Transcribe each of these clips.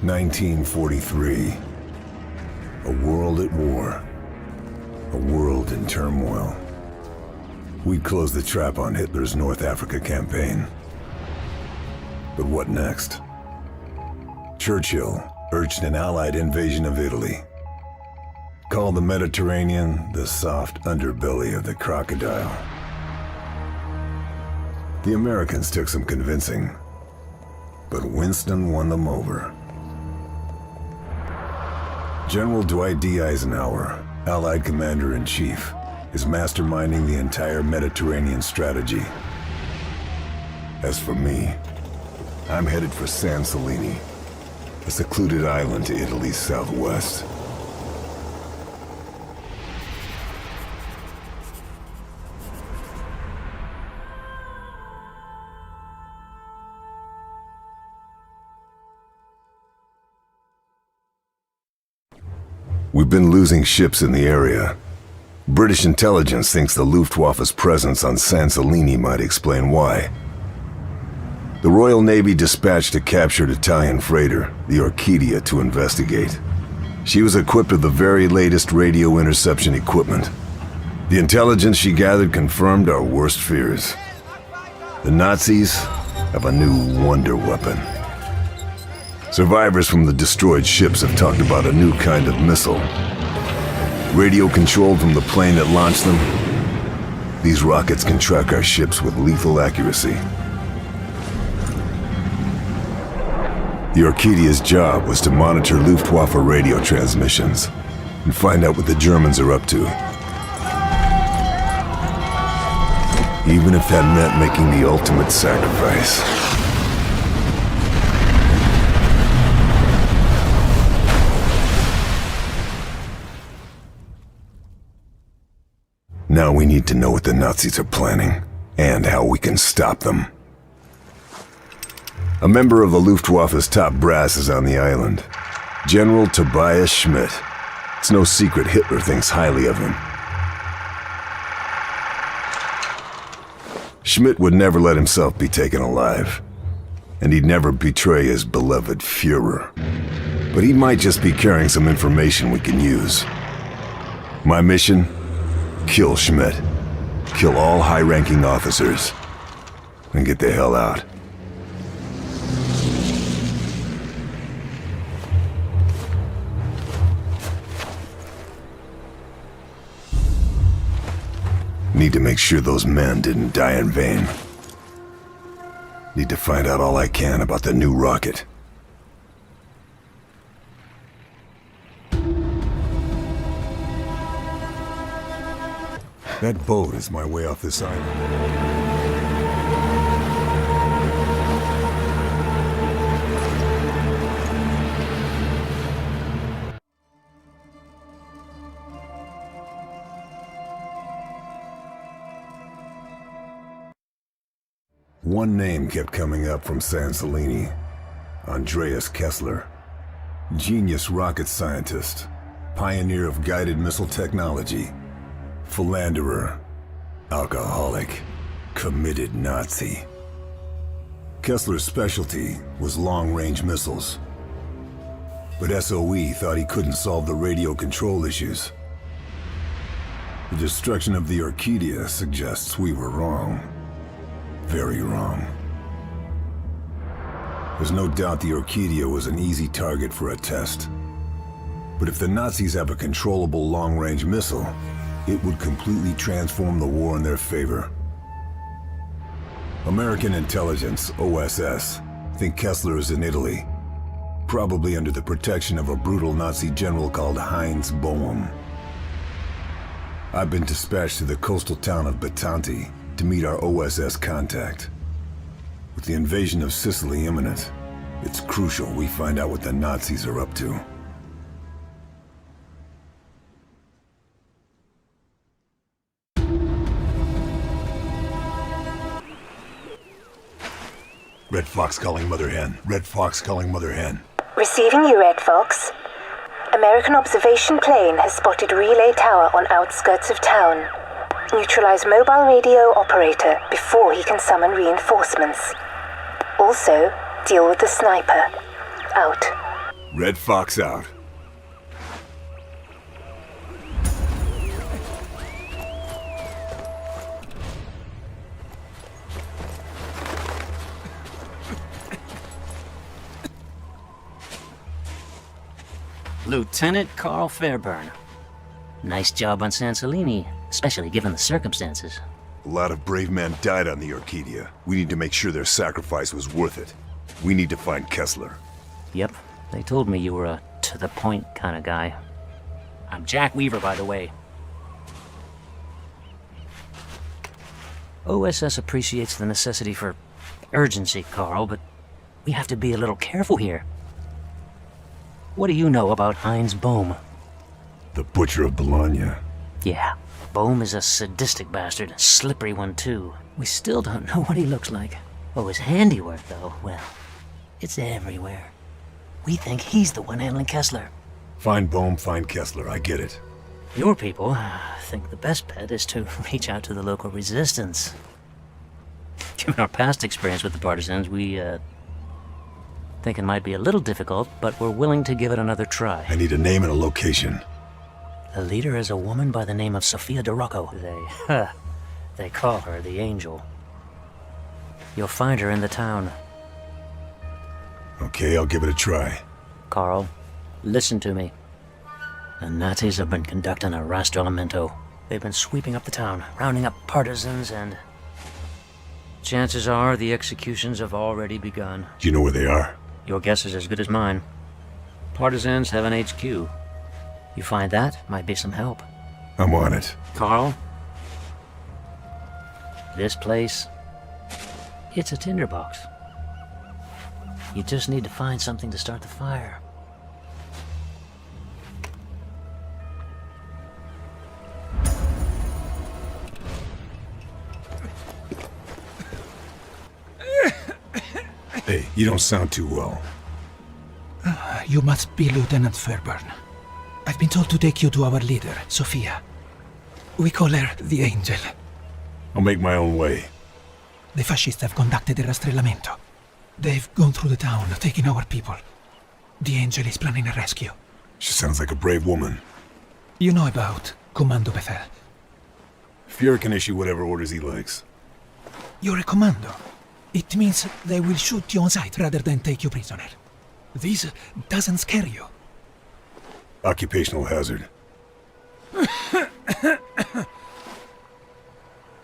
1943. A world at war. A world in turmoil. We'd closed the trap on Hitler's North Africa campaign. But what next? Churchill urged an Allied invasion of Italy. Called the Mediterranean the soft underbelly of the crocodile. The Americans took some convincing, but Winston won them over. General Dwight D. Eisenhower, Allied Commander-in-Chief, is masterminding the entire Mediterranean strategy. As for me, I'm headed for Scences, a secluded island to Italy's southwest. We've been losing ships in the area. British intelligence thinks the Luftwaffe's presence on Scences might explain why. The Royal Navy dispatched a captured Italian freighter, the Orchidia, to investigate. She was equipped with the very latest radio interception equipment. The intelligence she gathered confirmed our worst fears. The Nazis have a new wonder weapon. Survivors from the destroyed ships have talked about a new kind of missile. Radio controlled from the plane that launched them, these rockets can track our ships with lethal accuracy. The Orchidia's job was to monitor Luftwaffe radio transmissions and find out what the Germans are up to. Even if that meant making the ultimate sacrifice. Now we need to know what the Nazis are planning, and how we can stop them. A member of the Luftwaffe's top brass is on the island. General Tobias Schmidt. It's no secret Hitler thinks highly of him. Schmidt would never let himself be taken alive, and he'd never betray his beloved Führer. But he might just be carrying some information we can use. My mission? Kill Schmidt. Kill all high-ranking officers. And get the hell out. Need to make sure those men didn't die in vain. Need to find out all I can about the new rocket. That boat is my way off this island. One name kept coming up from Scences, Andreas Kessler. Genius rocket scientist, pioneer of guided missile technology. Philanderer, alcoholic, committed Nazi. Kessler's specialty was long-range missiles. But SOE thought he couldn't solve the radio control issues. The destruction of the Orchidia suggests we were wrong. Very wrong. There's no doubt the Orchidia was an easy target for a test. But if the Nazis have a controllable long-range missile, it would completely transform the war in their favor. American intelligence, OSS, think Kessler is in Italy, probably under the protection of a brutal Nazi general called Heinz Boehm. I've been dispatched to the coastal town of Batanti to meet our OSS contact. With the invasion of Sicily imminent, it's crucial we find out what the Nazis are up to. Red Fox calling Mother Hen. Red Fox calling Mother Hen. Receiving you, Red Fox. American observation plane has spotted relay tower on outskirts of town. Neutralize mobile radio operator before he can summon reinforcements. Also, deal with the sniper. Out. Red Fox out. Lieutenant Carl Fairburn. Nice job on Sansalini, especially given the circumstances. A lot of brave men died on the Orchidia. We need to make sure their sacrifice was worth it. We need to find Kessler. Yep, they told me you were a to-the-point kind of guy. I'm Jack Weaver, by the way. OSS appreciates the necessity for urgency, Carl, but we have to be a little careful here. What do you know about Heinz Bohm? The Butcher of Bologna. Yeah, Bohm is a sadistic bastard, a slippery one too. We still don't know what he looks like. Oh, his handiwork, though, well, it's everywhere. We think he's the one handling Kessler. Find Bohm, find Kessler, I get it. Your people think the best bet is to reach out to the local resistance. Given our past experience with the partisans, we, think it might be a little difficult, but we're willing to give it another try. I need a name and a location. The leader is a woman by the name of Sophia DeRocco. They call her the Angel. You'll find her in the town. Okay, I'll give it a try. Carl, listen to me. The Nazis have been conducting a rastrellamento. They've been sweeping up the town, rounding up partisans, and chances are the executions have already begun. Do you know where they are? Your guess is as good as mine. Partisans have an HQ. You find that, might be some help. I'm on it. Carl, this place, it's a tinderbox. You just need to find something to start the fire. Hey, you don't sound too well. You must be Lieutenant Fairburn. I've been told to take you to our leader, Sophia. We call her the Angel. I'll make my own way. The fascists have conducted a rastrellamento. They've gone through the town, taking our people. The Angel is planning a rescue. She sounds like a brave woman. You know about Commando Befehl. Fuhrer can issue whatever orders he likes. You're a commando. It means they will shoot you on sight rather than take you prisoner. This doesn't scare you. Occupational hazard.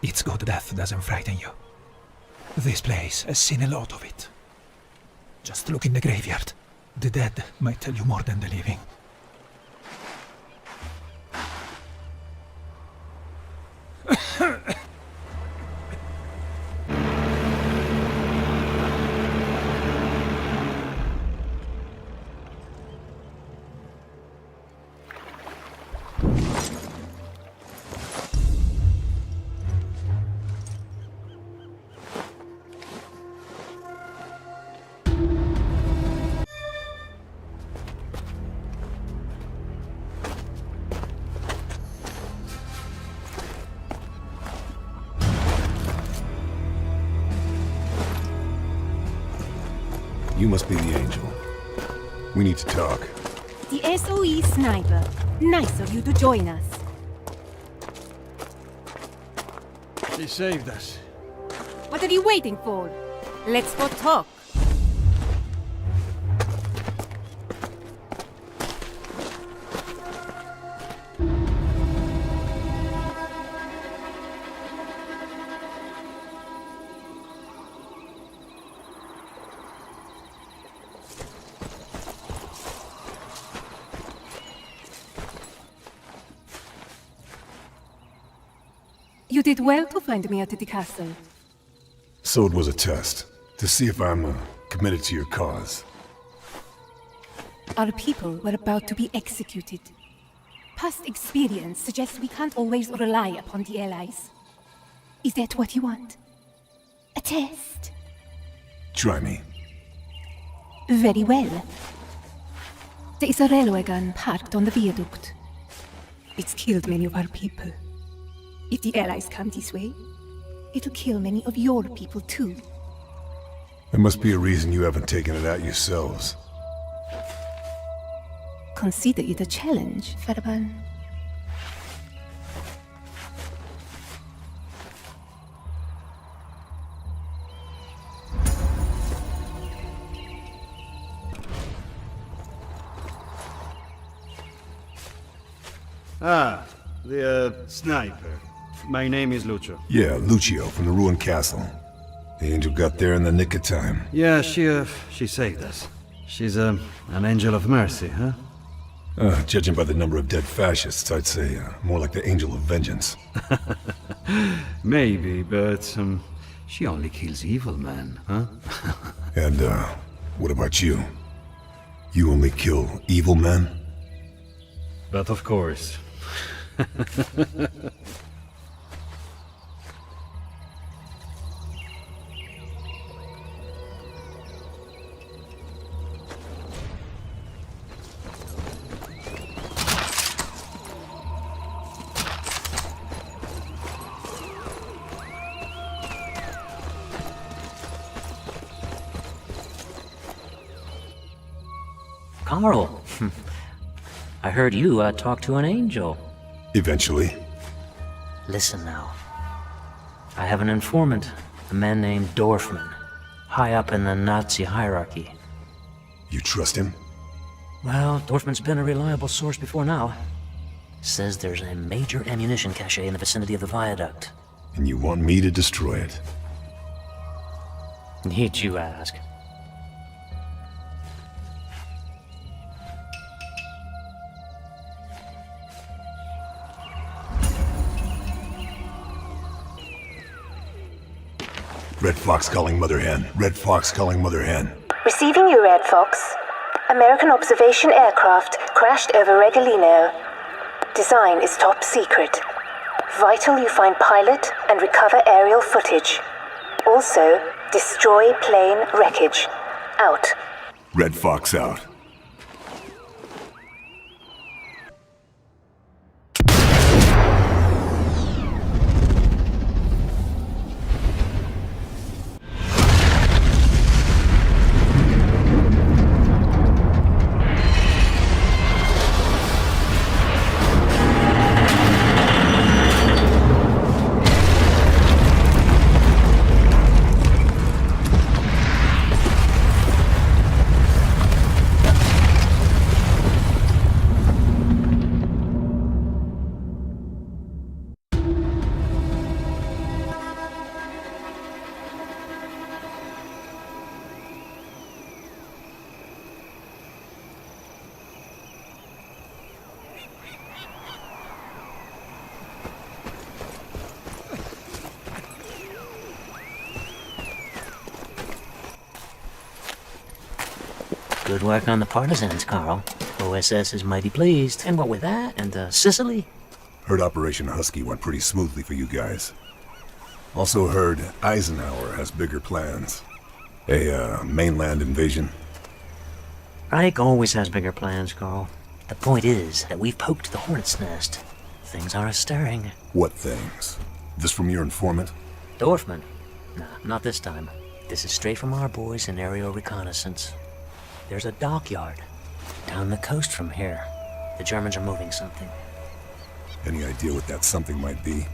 It's good death doesn't frighten you. This place has seen a lot of it. Just look in the graveyard. The dead might tell you more than the living. You must be the Angel. We need to talk. The SOE Sniper. Nice of you to join us. She saved us. What are you waiting for? Let's go talk. You did well to find me at the castle. So it was a test, to see if I'm committed to your cause. Our people were about to be executed. Past experience suggests we can't always rely upon the Allies. Is that what you want? A test? Try me. Very well. There is a railway gun parked on the viaduct. It's killed many of our people. If the Allies come this way, it'll kill many of your people too. There must be a reason you haven't taken it out yourselves. Consider it a challenge, Farban. Ah, the sniper. My name is Lucio. Yeah, Lucio from the ruined castle. The angel got there in the nick of time. Yeah, she saved us. She's an angel of mercy, huh? Judging by the number of dead fascists, I'd say more like the angel of vengeance. Maybe, but she only kills evil men, huh? And, what about you? You only kill evil men? But of course. Carl, I heard you talk to an angel. Eventually. Listen now. I have an informant, a man named Dorfman, high up in the Nazi hierarchy. You trust him? Well, Dorfman's been a reliable source before now. Says there's a major ammunition cache in the vicinity of the viaduct. And you want me to destroy it? Need you ask? Red Fox calling Mother Hen. Red Fox calling Mother Hen. Receiving you, Red Fox. American observation aircraft crashed over Regolino. Design is top secret. Vital you find pilot and recover aerial footage. Also, destroy plane wreckage. Out. Red Fox out. Good work on the partisans, Carl. OSS is mighty pleased. And what with that, and Sicily? Heard Operation Husky went pretty smoothly for you guys. Also heard Eisenhower has bigger plans. A, mainland invasion. Reich always has bigger plans, Carl. The point is that we've poked the hornet's nest. Things are stirring. What things? This from your informant? Dorfman? Nah, not this time. This is straight from our boys in aerial reconnaissance. There's a dockyard down the coast from here. The Germans are moving something. Any idea what that something might be?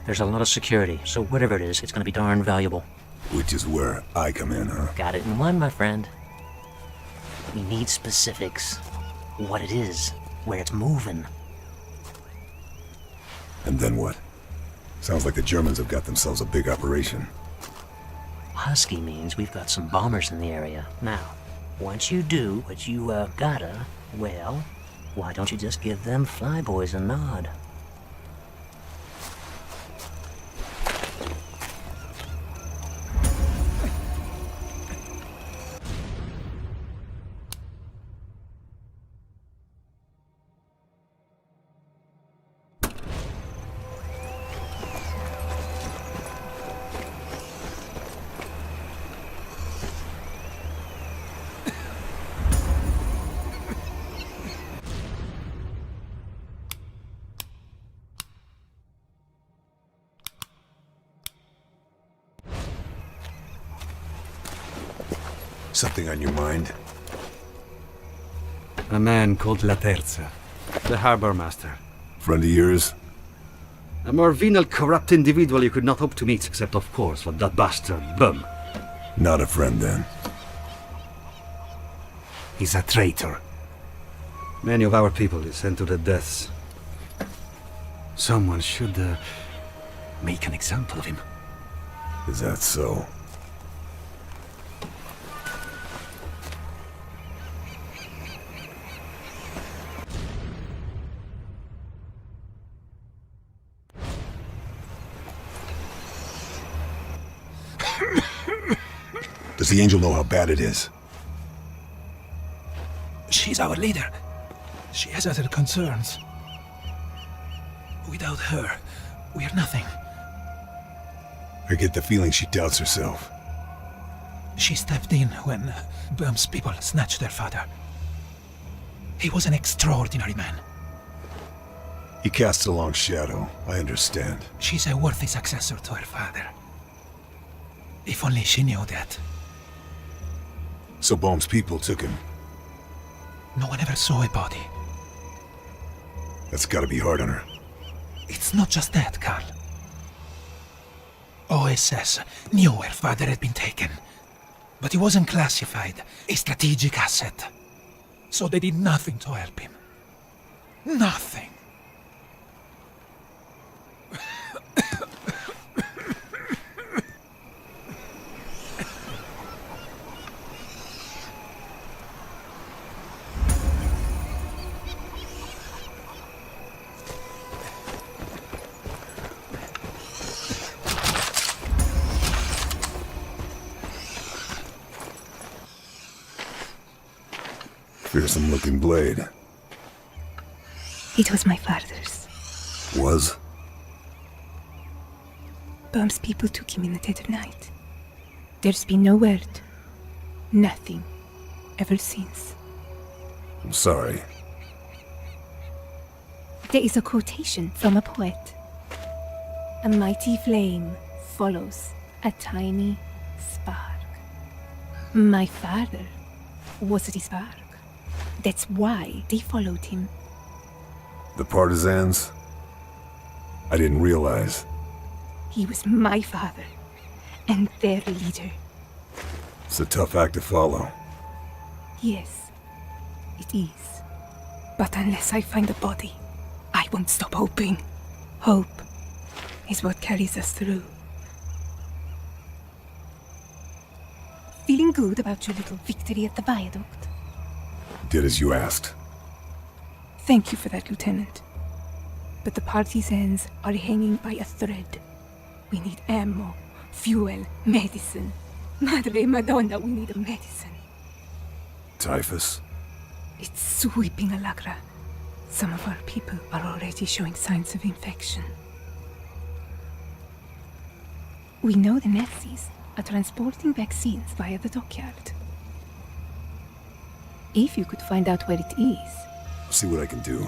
There's a lot of security, so whatever it is, it's gonna be darn valuable. Which is where I come in, huh? Got it in one, my friend. We need specifics. What it is, where it's moving. And then what? Sounds like the Germans have got themselves a big operation. Husky means we've got some bombers in the area. Now, once you do what you, gotta, well, why don't you just give them flyboys a nod? Something on your mind? A man called La Terza, the harbor master. Friend of yours? A more venal, corrupt individual you could not hope to meet, except, of course, for that bastard, Bum. Not a friend, then. He's a traitor. Many of our people is sent to the deaths. Someone should, Make an example of him. Is that so? Does the angel know how bad it is? She's our leader. She has other concerns. Without her, we are nothing. I get the feeling she doubts herself. She stepped in when Bum's people snatched their father. He was an extraordinary man. He casts a long shadow, I understand. She's a worthy successor to her father. If only she knew that. So Bohm's people took him. No one ever saw a body. That's gotta be hard on her. It's not just that, Carl. OSS knew her father had been taken, but he wasn't classified, a strategic asset. So they did nothing to help him. Nothing. Fearsome looking blade. It was my father's. Was? Bum's people took him in the dead of night. There's been no word. Nothing. Ever since. I'm sorry. There is a quotation from a poet. A mighty flame follows a tiny spark. My father was the spark. That's why they followed him. The partisans? I didn't realize. He was my father and their leader. It's a tough act to follow. Yes, it is. But unless I find the body, I won't stop hoping. Hope is what carries us through. Feeling good about your little victory at the viaduct? Did as you asked. Thank you for that, Lieutenant. But the partisans are hanging by a thread. We need ammo, fuel, medicine. Madre Madonna, we need a medicine. Typhus? It's sweeping Alagra. Some of our people are already showing signs of infection. We know the Nazis are transporting vaccines via the dockyard. If you could find out where it is. I'll see what I can do.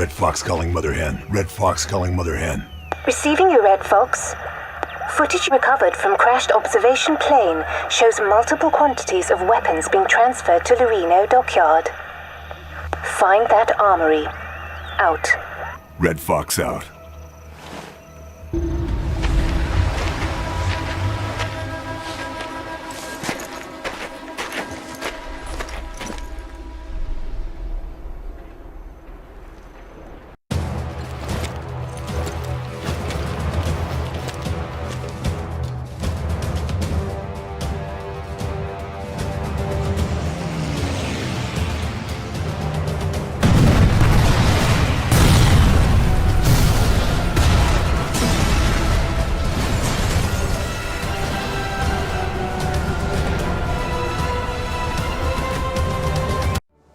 Red Fox calling Mother Hen. Red Fox calling Mother Hen. Receiving you, Red Fox. Footage recovered from crashed observation plane shows multiple quantities of weapons being transferred to Loreno Dockyard. Find that armory. Out. Red Fox out.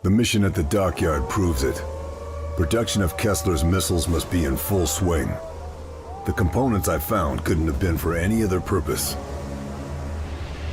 The mission at the dockyard proves it. Production of Kessler's missiles must be in full swing. The components I found couldn't have been for any other purpose.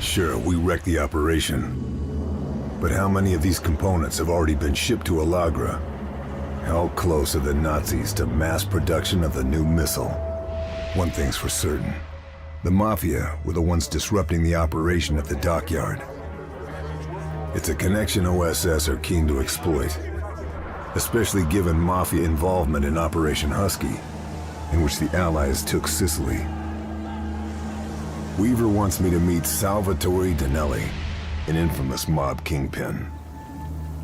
Sure, we wrecked the operation. But how many of these components have already been shipped to Alagra? How close are the Nazis to mass production of the new missile? One thing's for certain. The Mafia were the ones disrupting the operation at the dockyard. It's a connection OSS are keen to exploit, especially given Mafia involvement in Operation Husky, in which the Allies took Sicily. Weaver wants me to meet Salvatore Danelli, an infamous mob kingpin.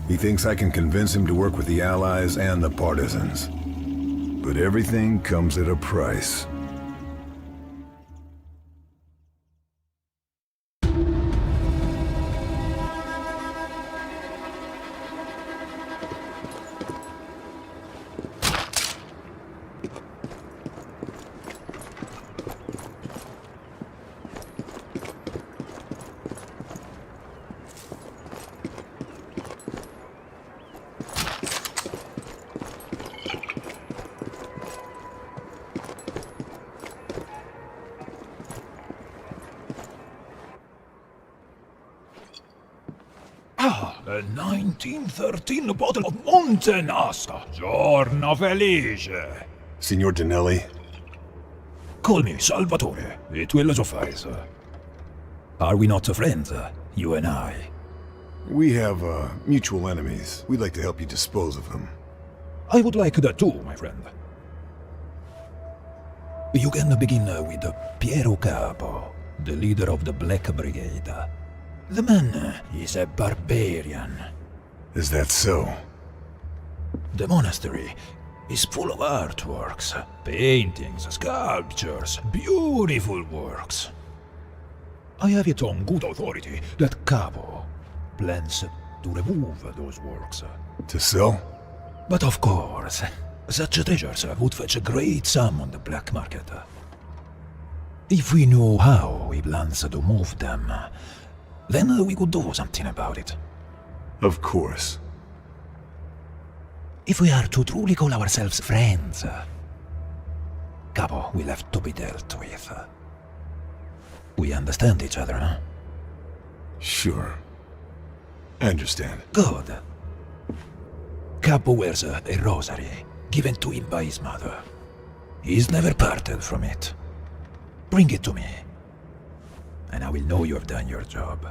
He thinks I can convince him to work with the Allies and the partisans. But everything comes at a price. A 1913 bottle of Montenasta. Giorno felice. Signor Danelli? Call me Salvatore. It will suffice. Are we not friends, you and I? We have, mutual enemies. We'd like to help you dispose of them. I would like that too, my friend. You can begin with Piero Capo, the leader of the Black Brigade. The man is a barbarian. Is that so? The monastery is full of artworks, paintings, sculptures, beautiful works. I have it on good authority that Capo plans to remove those works. To sell? But of course, such treasures would fetch a great sum on the black market. If we knew how he plans to move them, then we could do something about it. Of course. If we are to truly call ourselves friends, Capo will have to be dealt with. We understand each other, huh? Sure. I understand. Good. Capo wears a rosary, given to him by his mother. He's never parted from it. Bring it to me, and I will know you have done your job.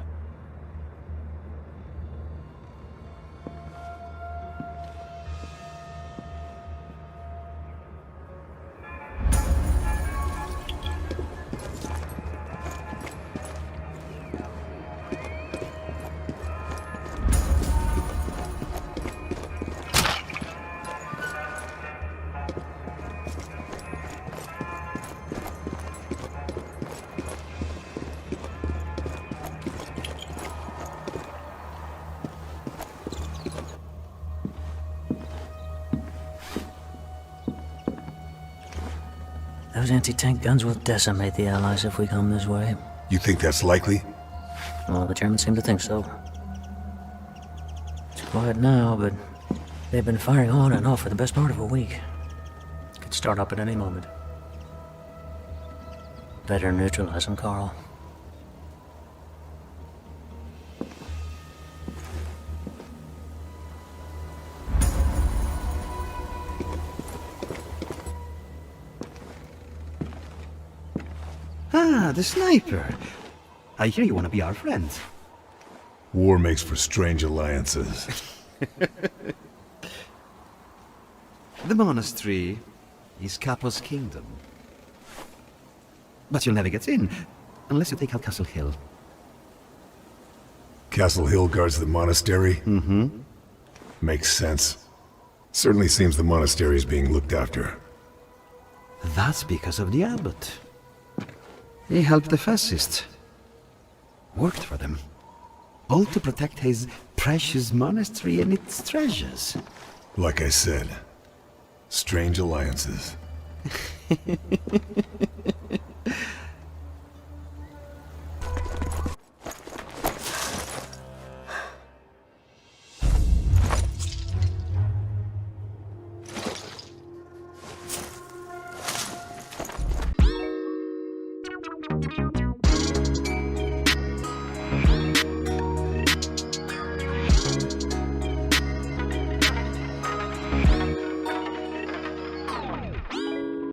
Those anti-tank guns will decimate the Allies if we come this way. You think that's likely? Well, the Germans seem to think so. It's quiet now, but they've been firing on and off for the best part of a week. Could start up at any moment. Better neutralize them, Carl. Ah, the sniper. I hear you want to be our friend. War makes for strange alliances. The monastery is Capo's kingdom. But you'll never get in, unless you take out Castle Hill. Castle Hill guards the monastery? Mm-hmm. Makes sense. Certainly seems the monastery is being looked after. That's because of the abbot. He helped the fascists. Worked for them. All to protect his precious monastery and its treasures. Like I said, strange alliances.